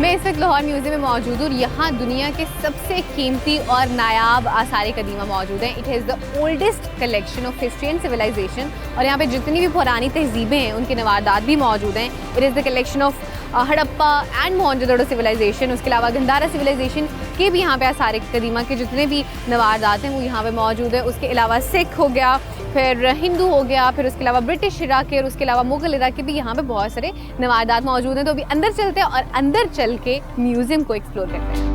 मैं इस वक्त लाहौर म्यूजियम में मौजूद हूँ। यहाँ दुनिया के सबसे कीमती और नायाब आसार कदीमा मौजूद हैं। It is the oldest collection of history and civilisation. और यहाँ पे जितनी भी पुरानी तहजीबें हैं उनके नवादात भी मौजूद हैं। It is the collection of Harappa and Mohenjodaro civilisation. उसके अलावा गंधारा सिविलाइजेशन के भी यहाँ पे आसार कदीमा के जितने भी नवादात हैं वो यहाँ पे मौजूद है। उसके अलावा सिख हो गया, फिर हिंदू हो गया, फिर उसके अलावा ब्रिटिश इरा के और उसके अलावा मुगल इरा के भी यहाँ पे बहुत सारे नवादात मौजूद हैं। तो अभी अंदर चलते हैं और अंदर चल के म्यूजियम को एक्सप्लोर करते हैं।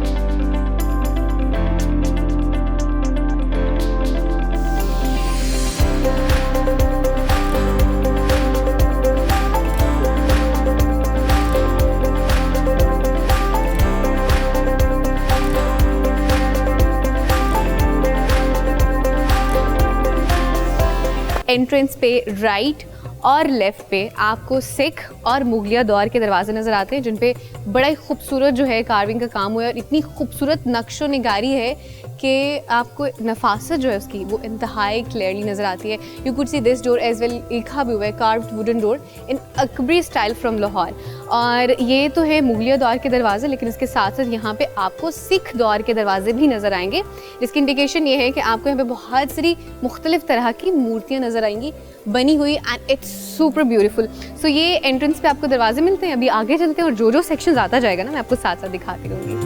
एंट्रेंस पे राइट और लेफ़्ट पे आपको सिख और मुगलिया दौर के दरवाजे नज़र आते हैं, जिन पे बड़ा ही खूबसूरत जो है कार्विंग का काम हुआ है और इतनी खूबसूरत नक्शो निगारी है कि आपको नफासत जो है उसकी वो इंतहाई क्लियरली नज़र आती है। You could see this door as well, लिखा भी हुआ है carved wooden door in Akbari style from Lahore. और ये तो है मुगलिया दौर के दरवाजे, लेकिन इसके साथ साथ यहाँ पे आपको सिख दौर के दरवाजे भी नज़र आएंगे, जिसकी इंडिकेशन ये है कि आपको यहाँ पे बहुत सारी मुख्तलिफ तरह की मूर्तियाँ नज़र आएंगी बनी हुई एंड इट्स सुपर ब्यूटीफुल। सो ये एंट्रेंस पे आपको दरवाजे मिलते हैं। अभी आगे चलते हैं और जो जो सेक्शन आता जाएगा ना मैं आपको साथ साथ दिखाती रहूँगी।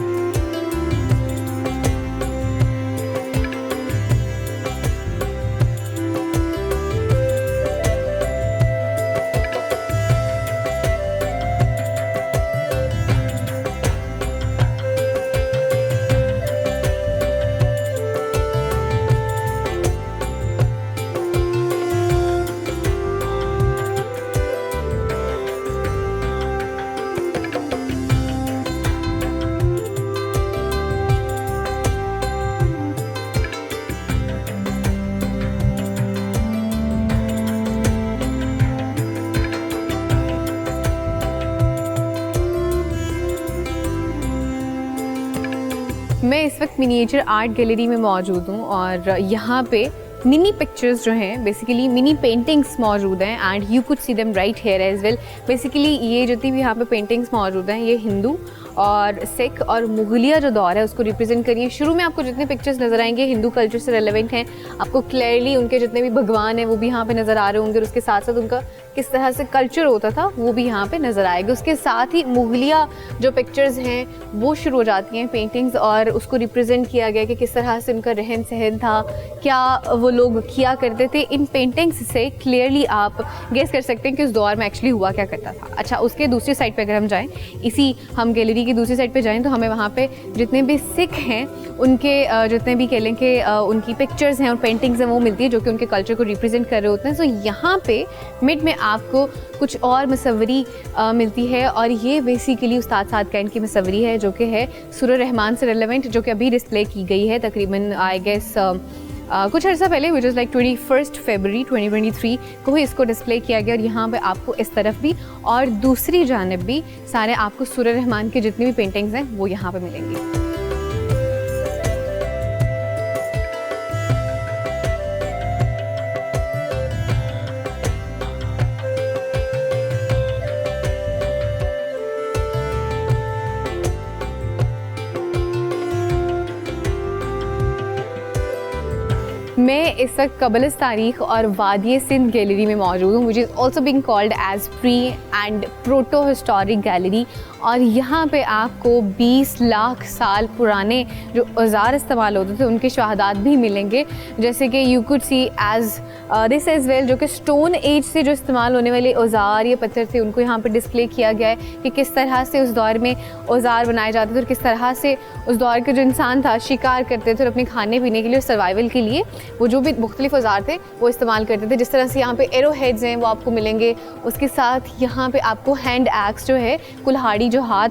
मैं इस वक्त मिनिएचर आर्ट गैलरी में मौजूद हूँ और यहाँ पे मिनी पिक्चर्स जो हैं, बेसिकली मिनी पेंटिंग्स मौजूद हैं and you could see them right here as well. Basically ये जितनी भी यहाँ पे पेंटिंग्स मौजूद हैं ये हिंदू और सिख और मुगलिया जो दौर है उसको रिप्रेजेंट करिए। शुरू में आपको जितने पिक्चर्स नज़र आएंगे हिंदू कल्चर से रेलेवेंट हैं, आपको क्लियरली उनके जितने भी भगवान हैं वो भी यहाँ पे नज़र आ रहे होंगे और उसके साथ साथ उनका किस तरह से कल्चर होता था वो भी यहाँ पे नज़र आएगा। उसके साथ ही मुगलिया जो पिक्चर्स हैं वो शुरू हो जाती हैं पेंटिंग्स और उसको रिप्रेजेंट किया गया कि किस तरह से उनका रहन सहन था, क्या वो लोग किया करते थे। इन पेंटिंग्स से क्लियरली आप गेस कर सकते हैं कि उस दौर में एक्चुअली हुआ क्या करता था। अच्छा, उसके दूसरी साइड पे अगर हम जाएं, इसी हम गैलरी की दूसरी साइड पे जाएं तो हमें वहाँ पे जितने भी सिख हैं उनके जितने भी कह लें कि उनकी पिक्चर्स हैं और पेंटिंग्स हैं वो मिलती है जो कि उनके कल्चर को रिप्रेजेंट कर रहे होते हैं। सो यहाँ पे मिड में आपको कुछ और मुसव्वरी मिलती है और ये बेसिकली उस्ताद साद कैन की मुसव्वरी है जो कि है सूरह रहमान से रेलेवेंट, जो कि अभी डिस्प्ले की गई है तकरीबन आई गेस कुछ अर्सा पहले, विच इज़ लाइक 21 फरवरी 2023 को ही इसको डिस्प्ले किया गया। और यहाँ पे आपको इस तरफ भी और दूसरी जानिब भी सारे आपको सूरह रहमान के जितनी भी पेंटिंग्स हैं वो यहाँ पे मिलेंगी। मैं इस वक्त कबलिस तारीख और वादी सिंध गैलरी में मौजूद हूँ, which is also being called as pre and proto historic gallery. और यहाँ पे आपको 20 लाख साल पुराने जो औज़ार इस्तेमाल होते थे उनके शहादात भी मिलेंगे, जैसे कि you could see as this as well, जो कि स्टोन एज से जो इस्तेमाल होने वाले औज़ार या पत्थर थे उनको यहाँ पे डिस्प्ले किया गया है कि किस तरह से उस दौर में औज़ार बनाए जाते थे और किस तरह से उस दौर के जो इंसान था शिकार करते थे और अपने खाने पीने के लिए और सर्वाइवल के लिए वो जो भी मुख्तलिफ औज़ार थे वो इस्तेमाल करते थे। जिस तरह से यहाँ पे एरो हेड्स हैं वो आपको मिलेंगे। उसके साथ यहाँ पे आपको हैंड एक्स जो है, कुल्हाड़ी जो हाथ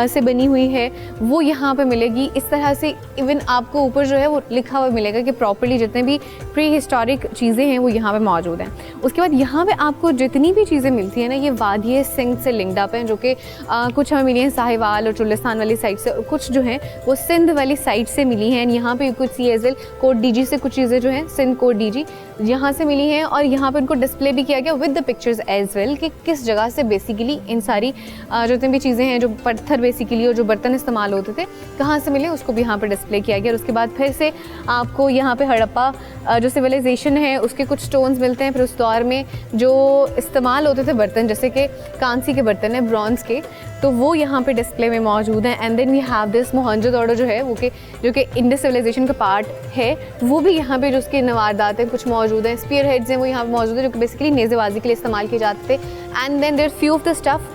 से बनी हुई है वो यहाँ पे मिलेगी। इस तरह से इवन आपको ऊपर जो है वो लिखा हुआ मिलेगा कि प्रॉपर्ली जितने भी प्री हिस्टोरिक चीज़ें हैं वो यहाँ पे मौजूद हैं। उसके बाद यहाँ पे आपको जितनी भी चीज़ें मिलती हैं ना ये वादी सिंध से लिंक्ड अप हैं, जो कि कुछ हमें मिली हैं साहिवाल और चुलिस्तान वाली साइड से और कुछ जो हैं वो सिंध वाली साइड से मिली हैं। यहाँ पे कुछ सी एज वेल कोट डीजी से कुछ चीज़ें जो हैं सिंध कोट डीजी यहाँ से मिली हैं और यहाँ पे उनको डिस्प्ले भी किया गया with the pictures as well कि किस जगह से बेसिकली इन सारी जितनी भी चीज़ें हैं जो पत्थर पत्थर बेसिकली और जो बर्तन इस्तेमाल होते थे कहाँ से मिले उसको भी यहाँ पे डिस्प्ले किया गया। और उसके बाद फिर से आपको यहाँ पे हड़प्पा जो सिविलाइजेशन है उसके कुछ स्टोन्स मिलते हैं। फिर उस दौर में जो इस्तेमाल होते थे बर्तन, जैसे कि कांसी के बर्तन हैं, ब्रॉन्ज के, तो वो यहाँ पे डिस्प्ले में मौजूद हैं। And then we have this Mohenjodaro जो है वो जो कि इंडस सिविलाइजेशन का पार्ट है, वो भी यहाँ पे जो उसके नवारदात हैं कुछ मौजूद हैं। स्पीयर हेड्स हैं वो यहाँ पे मौजूद है जो कि बेसिकली नेज़ेबाजी के लिए इस्तेमाल किए जाते थे। And then there few of the stuff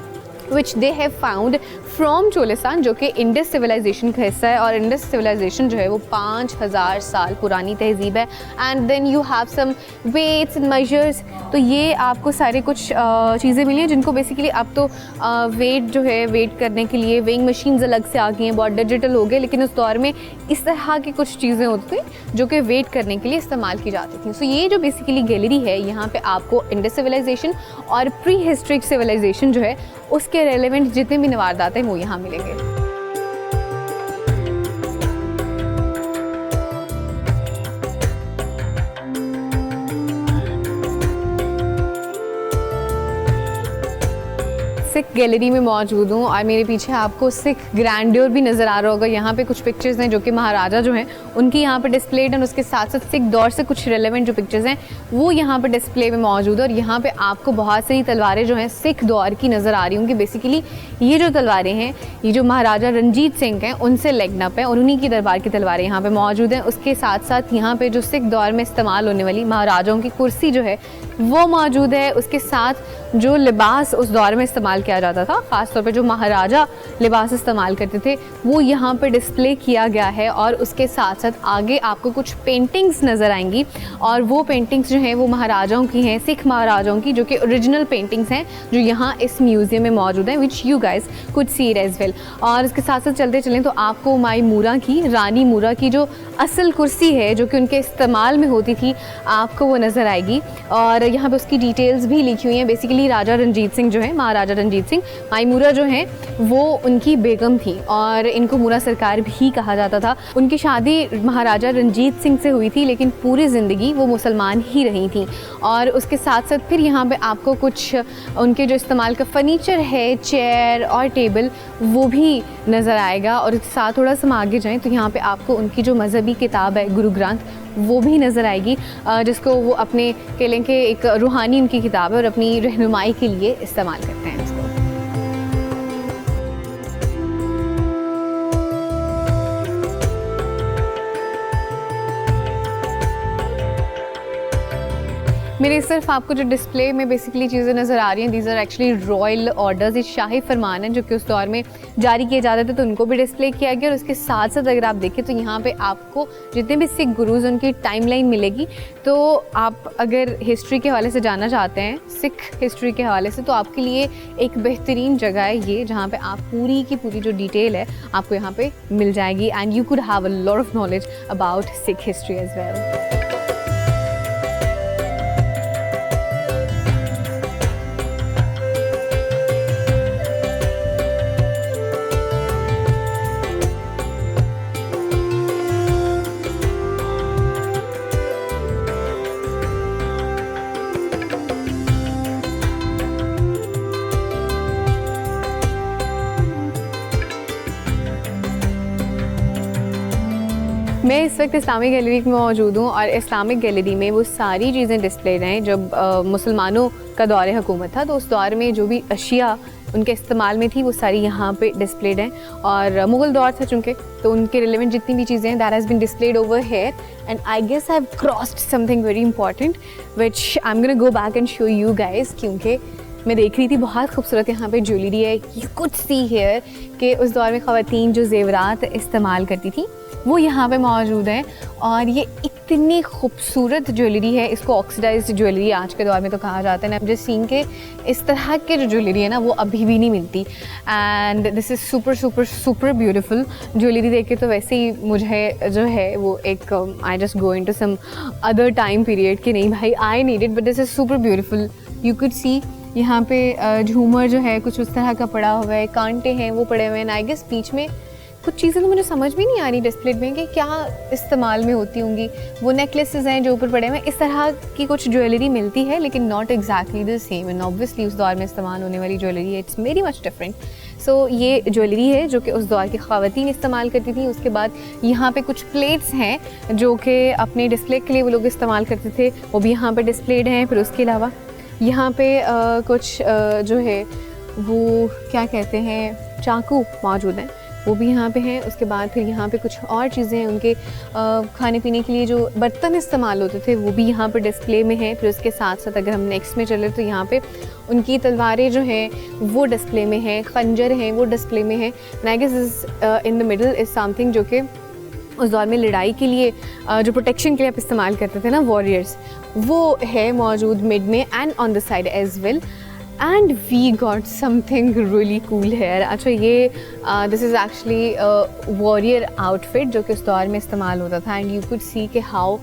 which they have found from Cholistan, जो कि इंडस सिविलाइजेशन का हिस्सा है। और इंडस सिविलाइजेशन जो है वो 5000 साल पुरानी तहजीब है। And then you have some weights and measures, तो ये आपको सारे कुछ चीज़ें मिली हैं जिनको बेसिकली अब तो वेट जो है वेट करने के लिए वेइंग मशीन्स अलग से आ गई हैं, बहुत डिजिटल हो गए, लेकिन उस दौर में इस तरह की कुछ चीज़ें होती थी जो कि वेट करने के लिए इस्तेमाल की जाती थी। सो ये जो बेसिकली गैलरी है यहाँ पे आपको इंडस सिविलाइजेशन और प्री हिस्ट्रिक सिविलाइजेशन जो है उसके रेलेवेंट जितने भी नवारदात हैं वो यहाँ मिलेंगे। सिख गैलरी में मौजूद हूँ और मेरे पीछे आपको सिख ग्रैंड्योर भी नज़र आ रहा होगा। यहाँ पे कुछ पिक्चर्स हैं जो कि महाराजा जो हैं उनकी यहाँ पे डिस्प्लेड हैं। उसके साथ साथ सिख दौर से कुछ रेलेवेंट जो पिक्चर्स हैं वो यहाँ पे डिस्प्ले में मौजूद है। और यहाँ पे आपको बहुत सारी तलवारें जो हैं सिख दौर की नज़र आ रही होंगी। बेसिकली ये जो तलवारें हैं ये जो महाराजा रणजीत सिंह हैं उनसे लेगन अप है और उन्हीं की दरबार की तलवारें यहाँ पर मौजूद हैं। उसके साथ साथ यहाँ पर जो सिख दौर में इस्तेमाल होने वाली महाराजाओं की कुर्सी जो है वो मौजूद है। उसके साथ जो लिबास उस दौर में इस्तेमाल किया जाता था, ख़ास तौर पे जो महाराजा लिबास इस्तेमाल करते थे, वो यहाँ पे डिस्प्ले किया गया है। और उसके साथ साथ आगे आपको कुछ पेंटिंग्स नज़र आएंगी और वो पेंटिंग्स जो हैं वो महाराजाओं की हैं, सिख महाराजाओं की, जो कि ओरिजिनल पेंटिंग्स हैं जो यहाँ इस म्यूज़ियम में मौजूद हैं, which you guys could see it as well. और इसके साथ साथ चलते चलें तो आपको माई मूरा की, रानी मूरा की जो असल कुर्सी है जो कि उनके इस्तेमाल में होती थी, आपको वो नज़र आएगी। और यहाँ पे उसकी डिटेल्स भी लिखी हुई हैं। बेसिकली राजा रणजीत सिंह जो है, महाराजा रणजीत सिंह, माईमूरा जो हैं वो उनकी बेगम थी और इनको मूरा सरकार भी कहा जाता था। उनकी शादी महाराजा रणजीत सिंह से हुई थी, लेकिन पूरी ज़िंदगी वो मुसलमान ही रही थी। और उसके साथ साथ फिर यहाँ पे आपको कुछ उनके जो इस्तेमाल का फ़र्नीचर है, चेयर और टेबल, वो भी नज़र आएगा। और इसके साथ थोड़ा सा आगे जाएँ तो यहाँ पर आपको उनकी जो मजहबी किताब है गुरु ग्रंथ, वो भी नज़र आएगी, जिसको वो अपने कह लें कि एक रूहानी उनकी किताब है और अपनी रहनुमाई के लिए इस्तेमाल करते हैं इसको। मेरे सिर्फ आपको जो डिस्प्ले में बेसिकली चीज़ें नज़र आ रही हैं, these are actually royal orders, ये शाही फरमान हैं जो कि उस दौर में जारी किए जाते थे, तो उनको भी डिस्प्ले किया गया। और उसके साथ साथ अगर आप देखें तो यहाँ पे आपको जितने भी सिख गुरुज़ उनकी टाइमलाइन मिलेगी। तो आप अगर हिस्ट्री के हवाले से जानना चाहते हैं, सिख हिस्ट्री के हवाले से, तो आपके लिए एक बेहतरीन जगह है ये, जहाँ पर आप पूरी की पूरी जो डिटेल है आपको यहाँ पर मिल जाएगी। And you could have a lot of knowledge about Sikh history as well. मैं इस वक्त इस्लामिक गैलरी में मौजूद हूँ और इस्लामिक गैलरी में वो सारी चीज़ें डिस्प्लेड हैं जब मुसलमानों का दौर हुकूमत था, तो उस दौर में जो भी अशिया उनके इस्तेमाल में थी वो सारी यहाँ पे डिस्प्लेड हैं। और मुग़ल दौर था चूँकि, तो उनके रिलेवेंट जितनी भी चीज़ें हैं that has been displayed over here. And I guess I have crossed something very important which I am gonna go back and show you guys, क्योंकि मैं देख रही थी बहुत खूबसूरत यहाँ पे ज्वेलरी है। यू कुड सी हेयर कि उस दौर में ख़वातीन जो जेवरात इस्तेमाल करती थी वो यहाँ पे मौजूद हैं। और ये इतनी खूबसूरत ज्वेलरी है, इसको ऑक्सीडाइज्ड ज्वेलरी आज के दौर में तो कहा जाता है ना, जिस सीन के इस तरह के जो ज्वेलरी है ना वो अभी भी नहीं मिलती। And this is super super super beautiful jewellery. देख के तो वैसे ही मुझे जो है वो एक I just go into some other time period कि नहीं भाई I need it, but this is super beautiful. You could see यहाँ पे झूमर जो है कुछ उस तरह का पड़ा हुआ है, कांटे हैं वो पड़े हुए हैं। आई गेस बीच में कुछ चीज़ें तो मुझे समझ भी नहीं आ रही डिस्प्ले में कि क्या इस्तेमाल में होती होंगी। वो नेकलेसेस हैं जो ऊपर पड़े हुए हैं, इस तरह की कुछ ज्वेलरी मिलती है, लेकिन not exactly the same. And obviously उस दौर में इस्तेमाल होने वाली ज्वेलरी है, इट्स वेरी मच डिफरेंट। सो ये ज्वेलरी है जो कि उस दौर की ख़वातीन इस्तेमाल करती थी। उसके बाद यहाँ पे कुछ प्लेट्स हैं जो कि अपने डिस्प्ले के लिए वो लोग इस्तेमाल करते थे, वो भी यहाँ पे डिस्प्लेड हैं। फिर उसके अलावा यहाँ पे कुछ जो है वो क्या कहते हैं चाकू मौजूद हैं, वो भी यहाँ पे हैं। उसके बाद फिर यहाँ पे कुछ और चीज़ें हैं, उनके खाने पीने के लिए जो बर्तन इस्तेमाल होते थे वो भी यहाँ पे डिस्प्ले में हैं। फिर उसके साथ साथ अगर हम नेक्स्ट में चले तो यहाँ पे उनकी तलवारें जो हैं वो डिस्प्ले में हैं, खंजर हैं वो डिस्प्ले में हैं। I guess is in the middle is something जो कि उस दौर में लड़ाई के लिए जो प्रोटेक्शन के लिए आप इस्तेमाल करते थे ना वॉरियर्स, वो है मौजूद मिड में and on the side as well. And we got something really cool here. अच्छा ये this is actually warrior outfit जो कि उस दौर में इस्तेमाल होता था एंड यू कुड सी कि how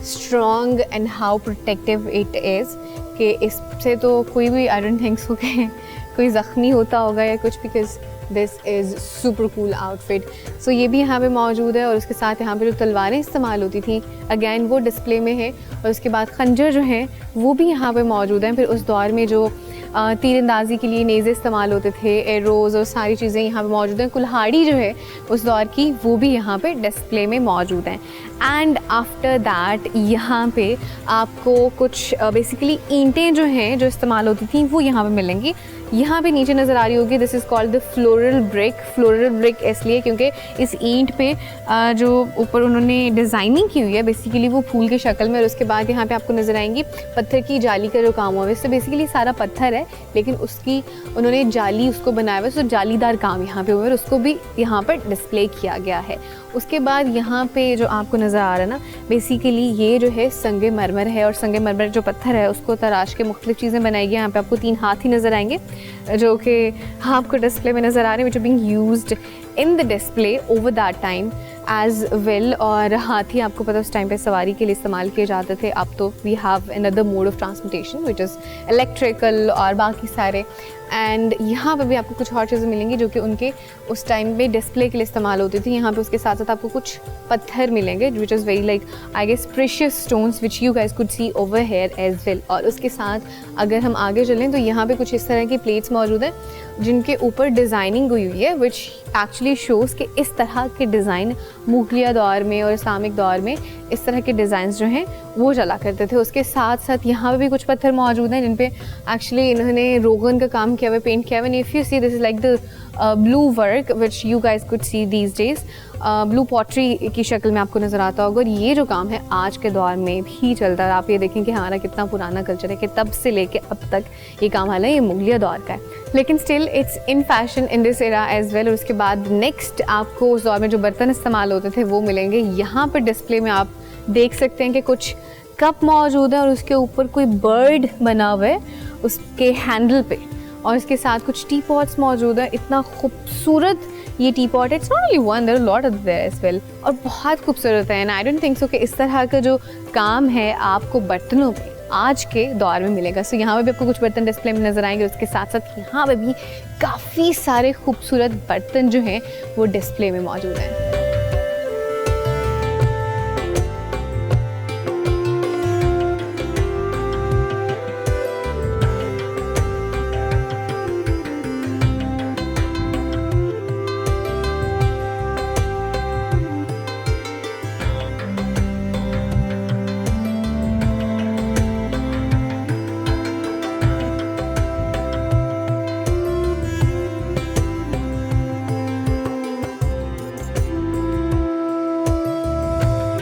strong and how protective it is, कि इससे तो कोई भी आई डोंट थिंक सो कि कोई ज़ख्मी होता होगा या कुछ, because this is super cool outfit. So ये भी यहाँ पे मौजूद है। और उसके साथ यहाँ पे जो तलवारें इस्तेमाल होती थी अगैन वो डिस्प्ले में है। और उसके बाद खंजर जो हैं वो भी यहाँ पे मौजूद हैं। फिर उस दौर में जो तीरंदाजी के लिए नेज़े इस्तेमाल होते थे, एरोज़ और सारी चीज़ें यहाँ पे मौजूद हैं। कुल्हाड़ी जो है उस दौर की वो भी यहाँ पे डिस्प्ले में मौजूद हैं। एंड आफ्टर दैट यहाँ पे आपको कुछ बेसिकली ईंटें जो हैं जो इस्तेमाल होती थी वो यहाँ पे मिलेंगी। यहाँ पे नीचे नज़र आ रही होगी, this is called the floral brick. Floral brick इसलिए क्योंकि इस ईंट पे जो ऊपर उन्होंने डिज़ाइनिंग की हुई है बेसिकली वो फूल की शक्ल में। और उसके बाद यहाँ पे आपको नज़र आएंगी पत्थर की जाली का जो काम हुआ है, इससे बेसिकली सारा पत्थर है लेकिन उसकी उन्होंने जाली उसको बनाया हुआ है, तो जालीदार काम यहाँ पे हुआ है और उसको भी यहाँ पर डिस्प्ले किया गया है। उसके बाद यहाँ पे जो आपको नज़र आ रहा है ना बेसिकली ये जो है संगे मरमर है। और संगे मरमर जो पत्थर है उसको तराश के मुख्तलिफ चीज़ें बनाई गई। यहाँ पे आपको 3 हाथी नज़र आएंगे जो कि आपको डिस्प्ले में नज़र आ रहे हैं, which are being used in the display over that time as well. और हाथी आपको पता उस टाइम पे सवारी के लिए इस्तेमाल किए जाते थे। अब तो we have another mode of transportation which is electrical और बाकी सारे। एंड यहाँ पे भी आपको कुछ और चीज़ें मिलेंगी जो कि उनके उस टाइम में डिस्प्ले के लिए इस्तेमाल होती थी। यहाँ पे उसके साथ साथ आपको कुछ पत्थर मिलेंगे which is very like I guess precious stones which you guys could see over here as well. और उसके साथ अगर हम आगे चलें तो यहाँ पे कुछ इस तरह की प्लेट्स मौजूद हैं जिनके ऊपर डिज़ाइनिंग हुई हुई है विच एक्चुअली शोज़ कि इस तरह के डिज़ाइन मुगलिया दौर में और इस्लामिक दौर में इस तरह के डिज़ाइंस जो हैं वो चला करते थे। उसके साथ साथ यहाँ पे भी कुछ पत्थर मौजूद हैं जिन पे एक्चुअली इन्होंने रोगन का काम किया हुआ, पेंट किया हुआ। If you see this is like the blue work which you guys could see these days, blue pottery की शक्ल में आपको नज़र आता होगा। और ये जो काम है आज के दौर में भी चलता है। आप ये देखें कि हमारा कितना पुराना कल्चर है कि तब से लेके अब तक ये काम हालांकि ये मुगलिया दौर का है लेकिन still it's in fashion in this era as well. और उसके बाद नेक्स्ट आपको उस दौर में जो बर्तन इस्तेमाल होते थे वो मिलेंगे। यहाँ पर डिस्प्ले में आप देख सकते हैं कि कुछ कप मौजूद है और उसके ऊपर कोई बर्ड बना हुआ है उसके हैंडल पे। और इसके साथ कुछ टी पॉट्स मौजूद है। इतना खूबसूरत ये tea pot, it's not only one, there are lot of there as well. और बहुत खूबसूरत है and I don't think so कि इस तरह का जो काम है आपको बर्तनों पे आज के दौर में मिलेगा। सो यहाँ पे भी आपको कुछ बर्तन डिस्प्ले में नज़र आएंगे। उसके साथ साथ यहाँ पे भी काफ़ी सारे खूबसूरत बर्तन जो हैं वो डिस्प्ले में मौजूद हैं।